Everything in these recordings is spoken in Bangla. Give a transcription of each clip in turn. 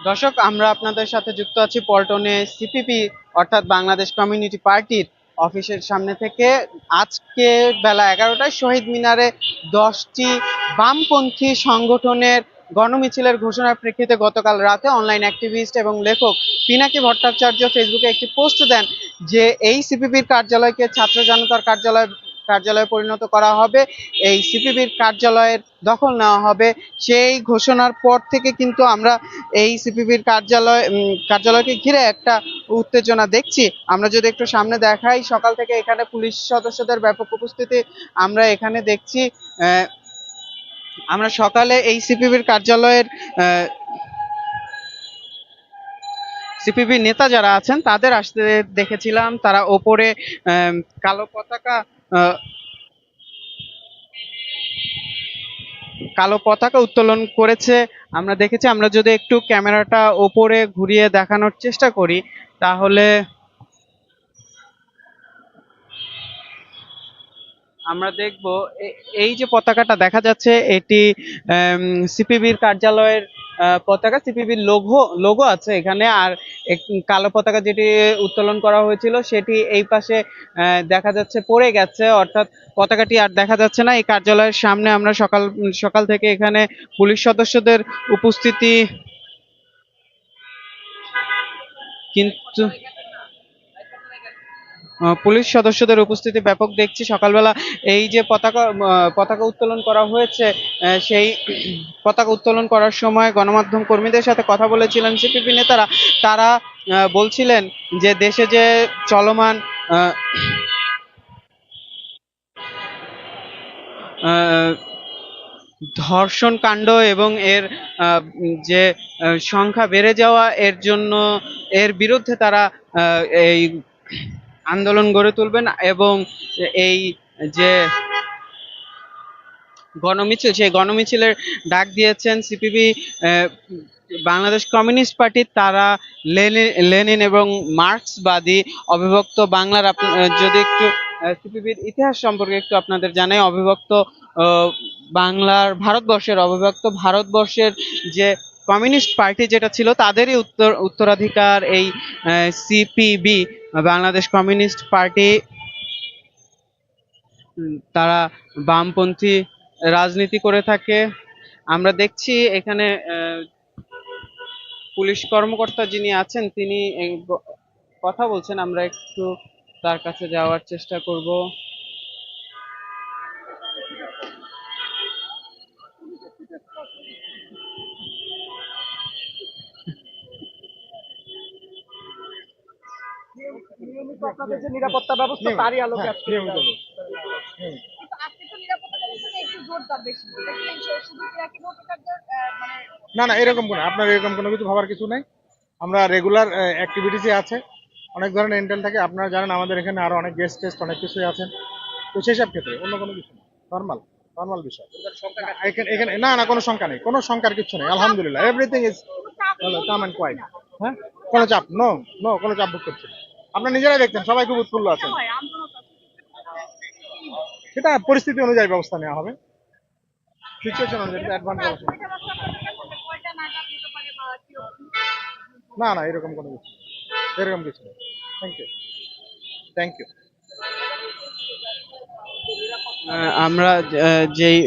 দর্শক, আমরা আপনাদের সাথে যুক্ত আছি পল্টনে সিপিপি অর্থাৎ বাংলাদেশ কমিউনিটি পার্টির অফিসের সামনে থেকে। আজকে বেলা 11টায় শহীদ মিনারে 10টি বামপন্থী সংগঠনের গণমিছিলের ঘোষণার প্রেক্ষিতে গতকাল রাতে অনলাইন অ্যাক্টিভিস্ট এবং লেখক পিনাকি ভট্টাচার্য ফেসবুকে একটি পোস্ট দেন যে এই সিপিপির কার্যালয়কে ছাত্র জনতার কার্যালয়ে পরিণত করা হবে, এই সিপিবির কার্যালয়ের দখল নেওয়া হবে। সেই ঘোষণার পর থেকে কিন্তু আমরা এই সিপিবির কার্যালয়কে ঘিরে একটা উত্তেজনা দেখছি। আমরা যদি একটু সামনে দেখাই, সকাল থেকে এখানে পুলিশ সদস্যদের ব্যাপক উপস্থিতি আমরা এখানে দেখছি। আমরা সকালে এই সিপিবির কার্যালয়ের সিপিবি নেতা যারা আছেন তাদের আসতে দেখেছিলাম। তারা ওপরে কালো পতাকা উত্তোলন করেছে আমরা দেখেছি। আমরা যদি একটু ক্যামেরাটা ওপরে ঘুরিয়ে দেখানোর চেষ্টা করি তাহলে আমরা দেখব এই যে পতাকাটা দেখা যাচ্ছে এটি সিপিবির কার্যালয়ের পতাকা। সিপিবির লোগো আছে এখানে। আর কালো পতাকা যেটি উত্তোলন করা হয়েছিল সেটি এই পাশে দেখা যাচ্ছে পড়ে গেছে, অর্থাৎ পতাকাটি আর দেখা যাচ্ছে না। এই কার্যালয়ের সামনে আমরা সকাল সকাল থেকে এখানে পুলিশ সদস্যদের উপস্থিতি কিন্তু পুলিশ সদস্যদের উপস্থিতি ব্যাপক দেখছি সকালবেলা। এই যে পতাকা উত্তোলন করা হয়েছে, সেই পতাকা উত্তোলন করার সময় গণমাধ্যম কর্মীদের সাথে কথা বলেছিলেন সিপিপি নেতারা। তারা বলছিলেন যে দেশে যে চলমান ধর্ষণ কাণ্ড এবং এর যে সংখ্যা বেড়ে যাওয়া, এর বিরুদ্ধে তারা এই আন্দোলন গড়ে তুলবেন এবং এই যে গণমিছিল, সেই গণমিছিলের ডাক দিয়েছেন সিপিবি বাংলাদেশ কমিউনিস্ট পার্টি। তারা লেনিন এবং মার্ক্সবাদী অবিভক্ত বাংলার যদি একটু সিপিবির ইতিহাস সম্পর্কে একটু আপনাদের জানাই। অবিভক্ত ভারতবর্ষের যে কমিউনিস্ট পার্টি যেটা ছিল তাদেরই উত্তরাধিকার এই সিপিবি বাংলাদেশ কমিউনিস্ট পার্টি। তারা বামপন্থী রাজনীতি করে থাকে। আমরা দেখছি এখানে পুলিশ কর্মকর্তা যিনি আছেন তিনি কথা বলছেন। আমরা একটু তার কাছে যাওয়ার চেষ্টা করব। নিয়মিত আপনাদের যে নিরাপত্তা ব্যবস্থা তারই আলোকে আজকে না না এরকম কোনো আপনার এরকম কোনো কিছু ভাবার কিছু নাই। আমরা রেগুলার অ্যাক্টিভিটিসে আছে, অনেক ধরনের ইন্টেল থাকে। আপনারা জানেন আমাদের এখানে আরো অনেক গেস্ট টেস্ট অনেক কিছুই আছেন, তো সেসব ক্ষেত্রে অন্য কোনো কিছু না, নর্মাল নর্মাল বিষয়। এখানে এখানে না না কোনো শঙ্কা নেই, কোনো শঙ্কার কিছু নেই, আলহামদুলিল্লাহ everything is calm and quiet. হ্যাঁ, কোনো চাপ নো কোনো চাপ ভোগ করছে না। আপনারা নিজেরাই দেখছেন সবাই খুব উৎফুল্ল আছেন। সেটা পরিস্থিতি অনুযায়ী ব্যবস্থা নেওয়া হবে, সিচুয়েশন অনুযায়ী অ্যাডভান্স ব্যবস্থা। না না এরকম কোনো কিছু এরকম কিছু নেই। Thank you thank you. আমরা যেই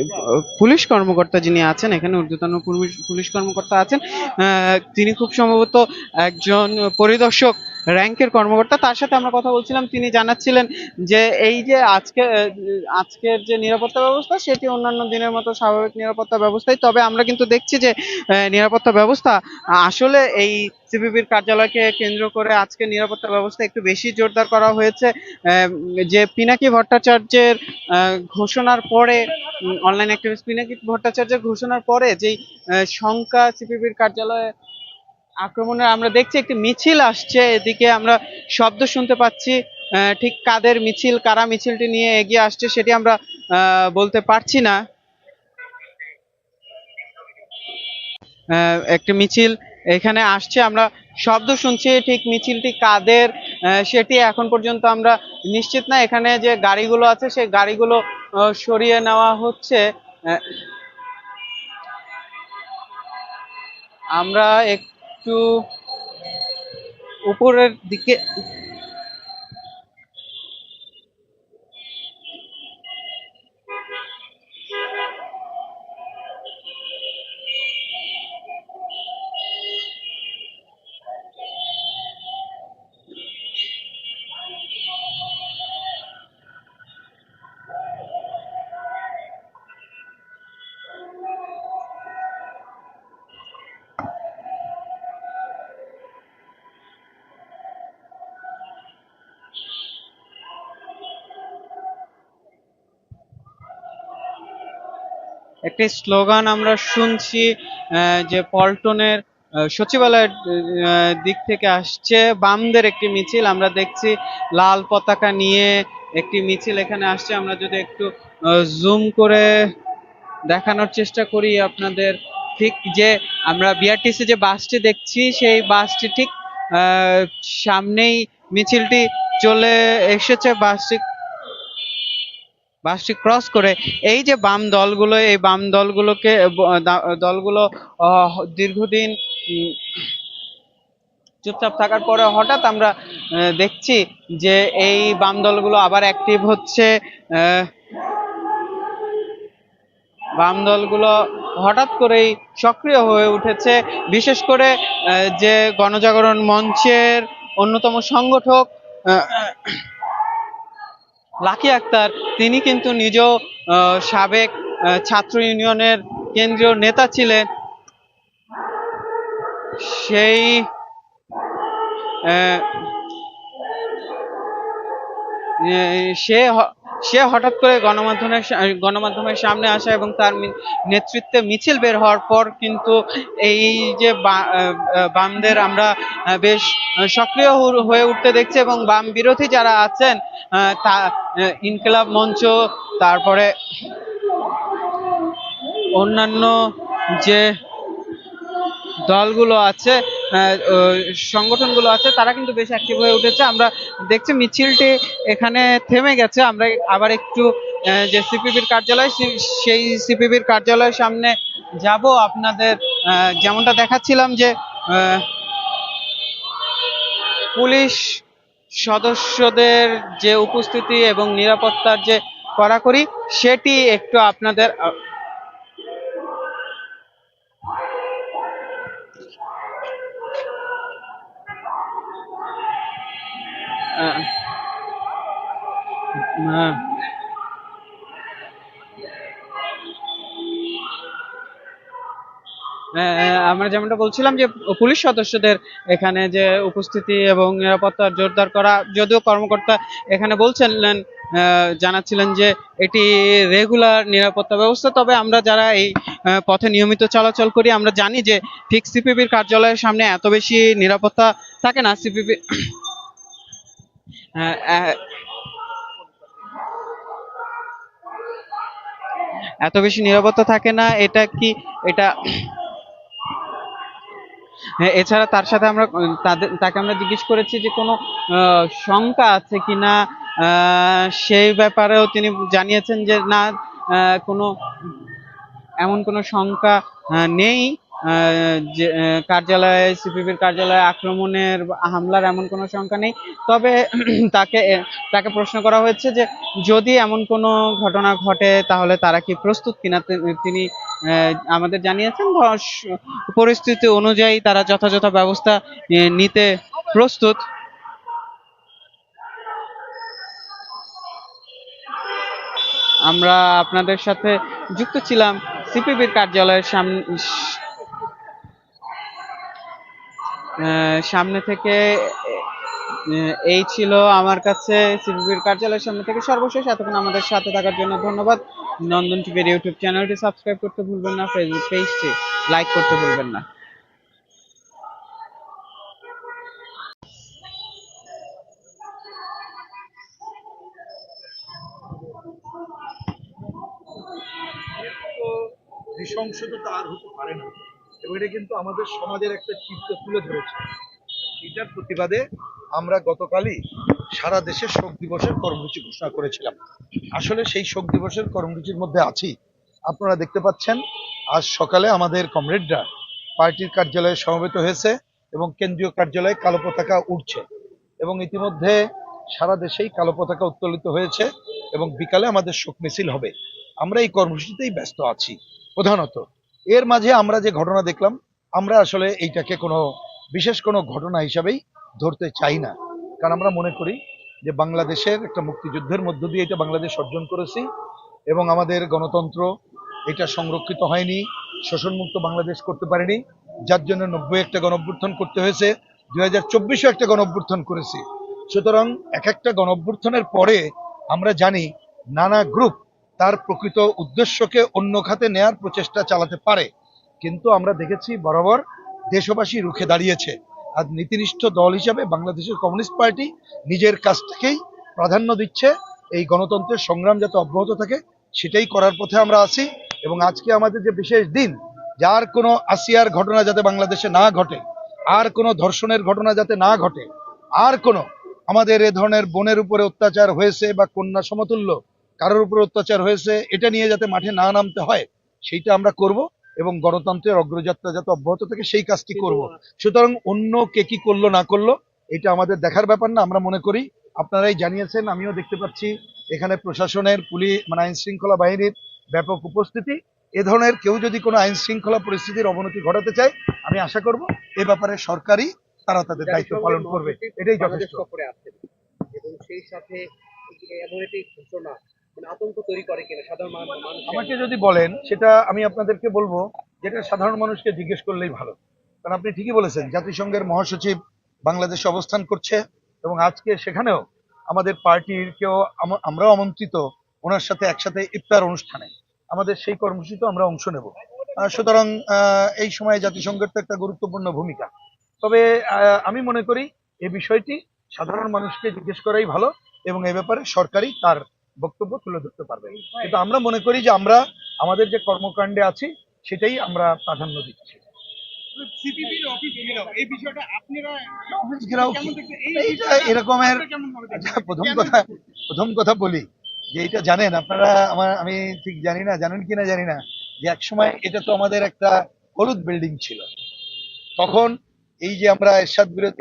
পুলিশ কর্মকর্তা যিনি আছেন এখানে, ঊর্ধ্বতন পুলিশ কর্মকর্তা আছেন, তিনি খুব সম্ভবত একজন পরিদর্শক র্যাঙ্কের কর্মকর্তা। তার সাথে আমরা কথা বলছিলাম। তিনি জানাচ্ছিলেন যে এই যে আজকের যে নিরাপত্তা ব্যবস্থা সেটি অন্যান্য দিনের মতো স্বাভাবিক নিরাপত্তা ব্যবস্থাই। তবে আমরা কিন্তু দেখছি যে নিরাপত্তা ব্যবস্থা আসলে এই সিপিবির কার্যালয়কে কেন্দ্র করে আজকে নিরাপত্তা ব্যবস্থা একটু বেশি জোরদার করা হয়েছে। যে পিনাকি ভট্টাচার্যের ঘোষণার পরে, অনলাইন অ্যাক্টিভিস্ট পিনাকি ভট্টাচার্যের ঘোষণার পরে যেই সংখ্যা সিপিবির কার্যালয়ে আক্রমণের আমরা দেখছি, একটি মিছিল আসছে এদিকে, আমরা শব্দ শুনতে পাচ্ছি। ঠিক কাদের মিছিল, কারা মিছিলটি নিয়ে এগিয়ে আসছে সেটি আমরা বলতে পারছি না। একটি মিছিল এখানে আসছে, আমরা শব্দ শুনছি। ঠিক মিছিলটি কাদের সেটি এখন পর্যন্ত আমরা নিশ্চিত না। এখানে যে গাড়িগুলো আছে সেই গাড়িগুলো সরিয়ে নেওয়া হচ্ছে। আমরা একটু উপরের দিকে। একটি স্লোগান আমরা শুনছি যে পল্টনের সচিবালয়ের দিক থেকে আসছে বামদের একটি মিছিল। আমরা দেখছি লাল পতাকা নিয়ে একটি মিছিল এখানে আসছে। আমরা যদি একটু জুম করে দেখানোর চেষ্টা করি আপনাদের, ঠিক যে আমরা বিআরটিসি যে বাসটি দেখছি সেই বাসটি ঠিক সামনেই মিছিলটি চলে এসেছে। বাসটি ক্রস করে এই যে বাম দলগুলো, এই বাম দলগুলো দীর্ঘদিন চুপচাপ থাকার পরে হঠাৎ আমরা দেখছি যে এই বাম দলগুলো আবার অ্যাক্টিভ হচ্ছে। বাম দলগুলো হঠাৎ করেই সক্রিয় হয়ে উঠেছে। বিশেষ করে যে গণজাগরণ মঞ্চের অন্যতম সংগঠক লাকি আক্তার, তিনি কিন্তু নিজেও সাবেক ছাত্র ইউনিয়নের কেন্দ্রীয় নেতা ছিলেন। সেই সে হঠাৎ করে গণমাধ্যমের সামনে আসা এবং তার নেতৃত্বে মিছিল বের হওয়ার পর কিন্তু এই যে বামদের আমরা বেশ সক্রিয় হয়ে উঠতে দেখছি এবং বাম বিরোধী যারা আছেন তা ইনকিলাব মঞ্চ, তারপরে অন্যান্য যে দলগুলো আছে, সংগঠনগুলো আছে, তারা কিন্তু বেশ অ্যাক্টিভ হয়ে উঠেছে। আমরা দেখছি মিছিলটি এখানে থেমে গেছে। আমরা আবার একটু যে সিপিবির কার্যালয়, সেই সিপিবির কার্যালয়ের সামনে যাব। আপনাদের যেমনটা দেখাচ্ছিলাম যে পুলিশ সদস্যদের যে উপস্থিতি এবং নিরাপত্তার যে কড়াকড়ি, সেটি একটু আপনাদের আমরা যেমনটা বলছিলাম যে পুলিশ সদস্যদের এখানে যে উপস্থিতি এবং নিরাপত্তা জোরদার করা, যদিও কর্মকর্তা এখানে বলছিলেন, জানাচ্ছিলেন যে এটি রেগুলার নিরাপত্তা ব্যবস্থা। তবে আমরা যারা এই পথে নিয়মিত চলাচল করি আমরা জানি যে ঠিক সিপিবির কার্যালয়ের সামনে এত বেশি নিরাপত্তা থাকে না। সিপিবি এত বেশি নিরাপত্তা থাকে না। এটা এছাড়া তার সাথে আমরা তাকে আমরা জিজ্ঞেস করেছি যে কোনো শঙ্কা আছে কিনা, সেই ব্যাপারেও তিনি জানিয়েছেন যে না, কোনো এমন কোনো শঙ্কা নেই যে কার্যালয়ে, সিপিবির কার্যালয়ে আক্রমণের হামলার এমন কোনো শঙ্কা নেই। তবে তাকে প্রশ্ন করা হয়েছে যে যদি এমন কোনো ঘটনা ঘটে তাহলে তারা কি প্রস্তুত কিনা। তিনি আমাদের জানিয়েছেন পরিস্থিতি অনুযায়ী তারা যথাযথ ব্যবস্থা নিতে প্রস্তুত। আমরা আপনাদের সাথে যুক্ত ছিলাম সিপিবির কার্যালয়ের সামনে থেকে। এই ছিল আমার কাছে সিপিবির কার্যালয়ের সামনে থেকে সর্বশেষ। এতক্ষণ আমাদের সাথে থাকার জন্য ধন্যবাদ। নন্দন টিভির ইউটিউব চ্যানেলটি সাবস্ক্রাইব করতে ভুলবেন না, ফেসবুক পেজটি লাইক করতে ভুলবেন না। নৃশংসতা আর হতে পারে না, এবং এটা কিন্তু আমাদের সমাজের একটা চিত্র তুলে ধরেছে। এটার প্রতিবাদে আমরা গতকালই সারা দেশে শোক দিবসের কর্মসূচি ঘোষণা করেছিলাম। আসলে সেই শোক দিবসের কর্মসূচির মধ্যে আছি। আপনারা দেখতে পাচ্ছেন আজ সকালে আমাদের কমরেডরা পার্টির কার্যালয়ে সমবেত হয়েছে এবং কেন্দ্রীয় কার্যালয়ে কালো পতাকা উঠছে এবং ইতিমধ্যে সারা দেশেই কালো পতাকা উত্তোলিত হয়েছে এবং বিকালে আমাদের শোক মিছিল হবে। আমরা এই কর্মসূচিতেই ব্যস্ত আছি প্রধানত। এর মাঝে আমরা যে ঘটনা দেখলাম, আমরা আসলে এইটাকে বিশেষ কোনো ঘটনা হিসাবেই ধরতে চাই না, কারণ আমরা মনে করি যে বাংলাদেশের একটা মুক্তিযুদ্ধের মধ্য দিয়ে এটা বাংলাদেশ অর্জন করেছি এবং আমাদের গণতন্ত্র এটা সংরক্ষিত হয়নি, শোষণমুক্ত বাংলাদেশ করতে পারেনি, যার জন্য 90 একটা গণঅভ্যুত্থান করতে হয়েছে, 2024-এও একটা গণঅভ্যুত্থান করেছি। সুতরাং এক একটা গণঅভ্যুত্থানের পরে আমরা জানি নানা গ্রুপ তার প্রকৃত উদ্দেশ্যকে অন্য খাতে নেয়ার প্রচেষ্টা চালাতে পারে, কিন্তু আমরা দেখেছি বরাবর দেশবাসী রুখে দাঁড়িয়েছে। আর নীতিনিষ্ঠ দল হিসাবে বাংলাদেশের কমিউনিস্ট পার্টি নিজের কাজটাকেই প্রাধান্য দিচ্ছে, এই গণতন্ত্রের সংগ্রাম যাতে অব্যাহত থাকে সেটাই করার পথে আমরা আছি। এবং আজকে আমাদের যে বিশেষ দিন, যার কোনো আসিয়ার ঘটনা যাতে বাংলাদেশে না ঘটে, আর কোনো ধর্ষণের ঘটনা যাতে না ঘটে, আর কোনো আমাদের এ ধরনের বোনের উপরে অত্যাচার হয়েছে বা কন্যা সমতুল্য কারোর উপরে অত্যাচার হয়েছে এটা নিয়ে যাতে মাঠে না নামতে হয়, সেইটা আমরা করব এবং গণতন্ত্রের অগ্রযাত্রা যাতে অব্যাহত থাকে সেই কাজটি করব। সুতরাং অন্য কে কি করলো না করলো এটা আমাদের দেখার ব্যাপার না। আমরা মনে করি আপনারাই জানিয়েছেন, আমিও দেখতে পাচ্ছি এখানে প্রশাসনের পুলিশ আইন শৃঙ্খলা বাহিনীর ব্যাপক উপস্থিতি। এ ধরনের কেউ যদি কোনো আইন শৃঙ্খলা পরিস্থিতির অবনতি ঘটাতে চায়, আমি আশা করব এ ব্যাপারে সরকারই তারা তাদের দায়িত্ব পালন করবে, এটাই যথেষ্ট। এবং সেই সাথে এমন একটি ঘটনা আতঙ্ক তৈরি করে কিনা সাধারণ মানুষ? আমাকে যদি বলেন সেটা আমি আপনাদেরকে বলবো, যেটা সাধারণ মানুষকে জিজ্ঞেস করলেই ভালো। কারণ আপনি ঠিকই বলেছেন, জাতিসংঘের মহাসচিব বাংলাদেশে অবস্থান করছে এবং আজকে সেখানেও আমাদের পার্টির কেউ আমরাও আমন্ত্রিত ওনার সাথে একসাথে ইফতার অনুষ্ঠানে, আমাদের সেই কর্মসূচিতে আমরা অংশ নেব। সুতরাং এই সময়ে জাতিসংঘের তো একটা গুরুত্বপূর্ণ ভূমিকা। তবে আমি মনে করি এই বিষয়টি সাধারণ মানুষকে জিজ্ঞেস করাই ভালো এবং এ ব্যাপারে সরকারই তার বক্তব্য তুলে ধরতে পারবে। কিন্তু আমরা মনে করি যে আমরা আমাদের যে কর্মকাণ্ডে আছি সেটাই আমরা প্রাধান্য দিচ্ছি। সিপিবির অফিস ঘেরাও, এই বিষয়টা আপনারা অফিস ঘেরাও কেমন দেখছেন? এইটা এরকমের আচ্ছা, প্রথম কথা বলি যে এটা জানেন আপনারা, আমি ঠিক জানি না জানেন কিনা জানি না, যে একসময় এটা তো আমাদের একটা হলুদ বিল্ডিং ছিল। তখন এই যে আমরা এরশাদ বিরোধী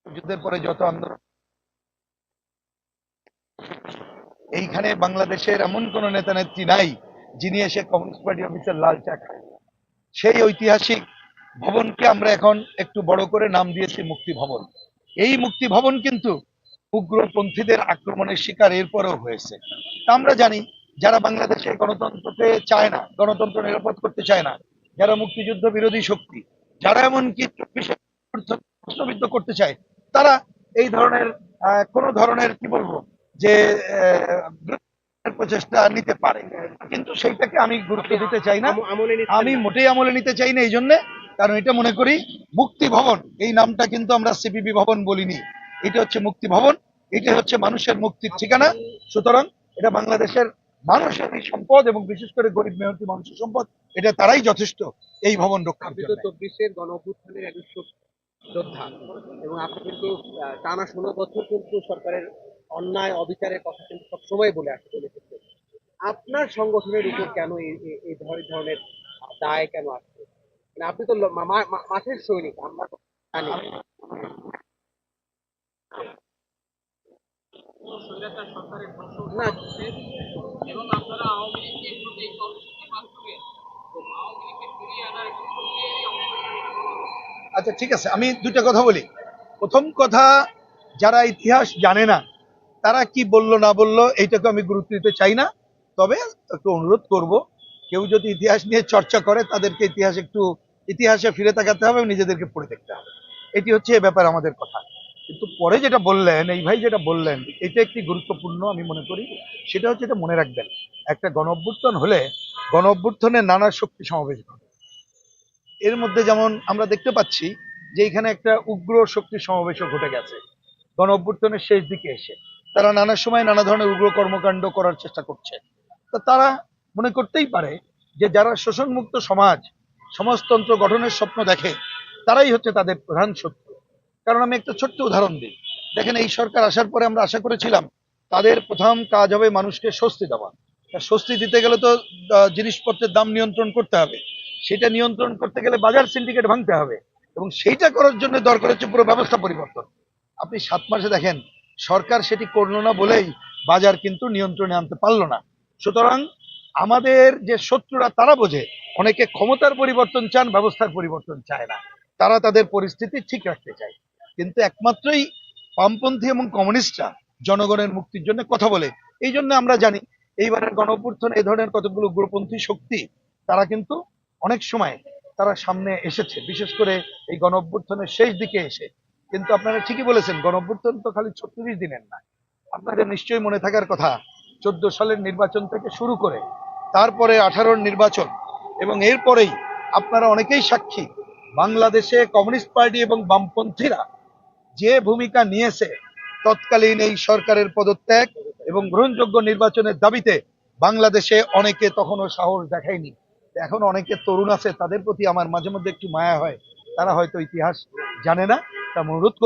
যুদ্ধের পরে যত আন্দোলন, এইখানে বাংলাদেশের এমন কোন নেতা নেত্রী নাই যিনি এসে কমিউনিস্ট পার্টি অফিসের লাল চা খায়। সেই ঐতিহাসিক ভবনকে আমরা এখন একটু বড় করে নাম দিয়েছি মুক্তি ভবন। এই মুক্তি ভবন কিন্তু উগ্রপন্থীদের আক্রমণের শিকার এরপরেও হয়েছে। তা আমরা জানি যারা বাংলাদেশে গণতন্ত্রকে চায় না, গণতন্ত্র নিরাপদ করতে চায় না, যারা মুক্তিযুদ্ধ বিরোধী শক্তি, যারা এমনকি প্রশ্নবিদ্ধ করতে চায়, তারা এই ধরনের কোন ধরনের কি বলবো যে প্রচেষ্টা নিতে পারে, কিন্তু সেইটাকে আমি গুরুত্ব দিতে চাই না, আমি মোটেই আমলে নিতে চাই না। এই জন্য, কারণ এটা মনে করি মুক্তি ভবন এই নামটা কিন্তু আমরা সিপিবি ভবন বলিনি, এটা হচ্ছে মুক্তি ভবন, এটা হচ্ছে মানুষের মুক্তির ঠিকানা। সুতরাং এটা বাংলাদেশের মানুষের সম্পদ এবং বিশেষ করে গরিব মেহনতি মানুষের সম্পদ, এটা তারাই যথেষ্ট এই ভবন রক্ষার জন্য। 24-এর গণঅভ্যুত্থানের একজন যোদ্ধা এবং আপনি কিন্তু টানা 16 বছর কিন্তু সরকারের অন্যায় অবিচারের কথা কিন্তু সবসময় বলে আসছে। আপনার সংগঠনের উপর কেন এই ধরনের দায় কেন আসছে? মানে আপনি তো মাঠের সৈনিক, আমরা তো জানি। না, এবং আপনারা আওয়ামী লীগকে এই কর্মসূচির মাধ্যমে আওয়ামী লীগকে ফিরিয়ে আনার একটি প্রক্রিয়ারই অংশ। আচ্ছা ঠিক আছে, আমি দুইটা কথা বলি। প্রথম কথা, যারা ইতিহাস জানে না তারা কি বললো না বললো এইটাকে আমি গুরুত্ব দিতে চাই না। তবে একটু অনুরোধ করব, কেউ যদি ইতিহাস নিয়ে চর্চা করে তাদেরকে ইতিহাসে ফিরে তাকাতে হবে, নিজেদেরকে পড়ে দেখতে হবে। এটি হচ্ছে এ ব্যাপারে আমাদের কথা। কিন্তু পরে যেটা বললেন, এই ভাই যেটা বললেন, এটা একটি গুরুত্বপূর্ণ আমি মনে করি। সেটা হচ্ছে, এটা মনে রাখবেন, একটা গণ অভ্যুত্থান হলে গণ অভ্যুত্থানের নানা শক্তি সমাবেশ ঘটে। এর মধ্যে যেমন আমরা দেখতে পাচ্ছি যে এখানে একটা উগ্র শক্তি সমাবেশও ঘটে গেছে গণ অভ্যুত্থানের শেষ দিকে এসে। তারা নানা সময় নানা ধরনের উগ্র কর্মকাণ্ড করার চেষ্টা করছে। তো তারা মনে করতেই পারে যে যারা শোষণমুক্ত সমাজ, সমাজতন্ত্র গঠনের স্বপ্ন দেখে, তারাই হচ্ছে তাদের প্রধান শত্রু। কারণ আমি একটা ছোট্ট উদাহরণ দিই। দেখেন, এই সরকার আসার পরে আমরা আশা করেছিলাম তাদের প্রথম কাজ হবে মানুষকে স্বস্তি দেওয়া। স্বস্তি দিতে গেলে তো জিনিসপত্রের দাম নিয়ন্ত্রণ করতে হবে, সেটা নিয়ন্ত্রণ করতে গেলে বাজার সিন্ডিকেট ভাঙতে হবে এবং সেইটা করার জন্য দরকার হচ্ছে পুরো ব্যবস্থা পরিবর্তন। আপনি 7 মাসে দেখেন সরকার সেটি করলো না বলেই বাজার কিন্তু নিয়ন্ত্রণে আনতে পারলো না। সুতরাং আমাদের যে শত্রুরা তারা বোঝে, অনেকে ক্ষমতার পরিবর্তন চান, ব্যবস্থার পরিবর্তন চায় না, তারা তাদের পরিস্থিতি ঠিক রাখতে চায়। কিন্তু একমাত্রই বামপন্থী এবং কমিউনিস্টরা জনগণের মুক্তির জন্য কথা বলে। এই জন্য আমরা জানি এইবারের গণঅভ্যুত্থানে এই ধরনের কতগুলো উগ্রপন্থী শক্তি তারা কিন্তু অনেক সময় তারা সামনে এসেছে, বিশেষ করে এই গণঅভ্যুত্থানের শেষ দিকে এসে। কিন্তু আপনারা ঠিকই বলেছেন, গণঅভ্যুত্থান তো খালি 36 দিনের না। আপনাদের নিশ্চয়ই মনে থাকার কথা 14 সালের নির্বাচন থেকে শুরু করে তারপরে 18-র নির্বাচন এবং এরপরেই আপনারা অনেকেই সাক্ষী, বাংলাদেশে কমিউনিস্ট পার্টি এবং বামপন্থীরা যে ভূমিকা নিয়েছে তৎকালীন এই সরকারের পদত্যাগ এবং গ্রহণযোগ্য নির্বাচনের দাবিতে, বাংলাদেশে অনেকে তখনও সাহস দেখায়নি। এখন অনেকে তরুণ আছে, তাদের প্রতি আমার মাঝে মধ্যে একটু মায়া হয়, তারা হয়তো ইতিহাস জানে না। তা অনুরোধ করব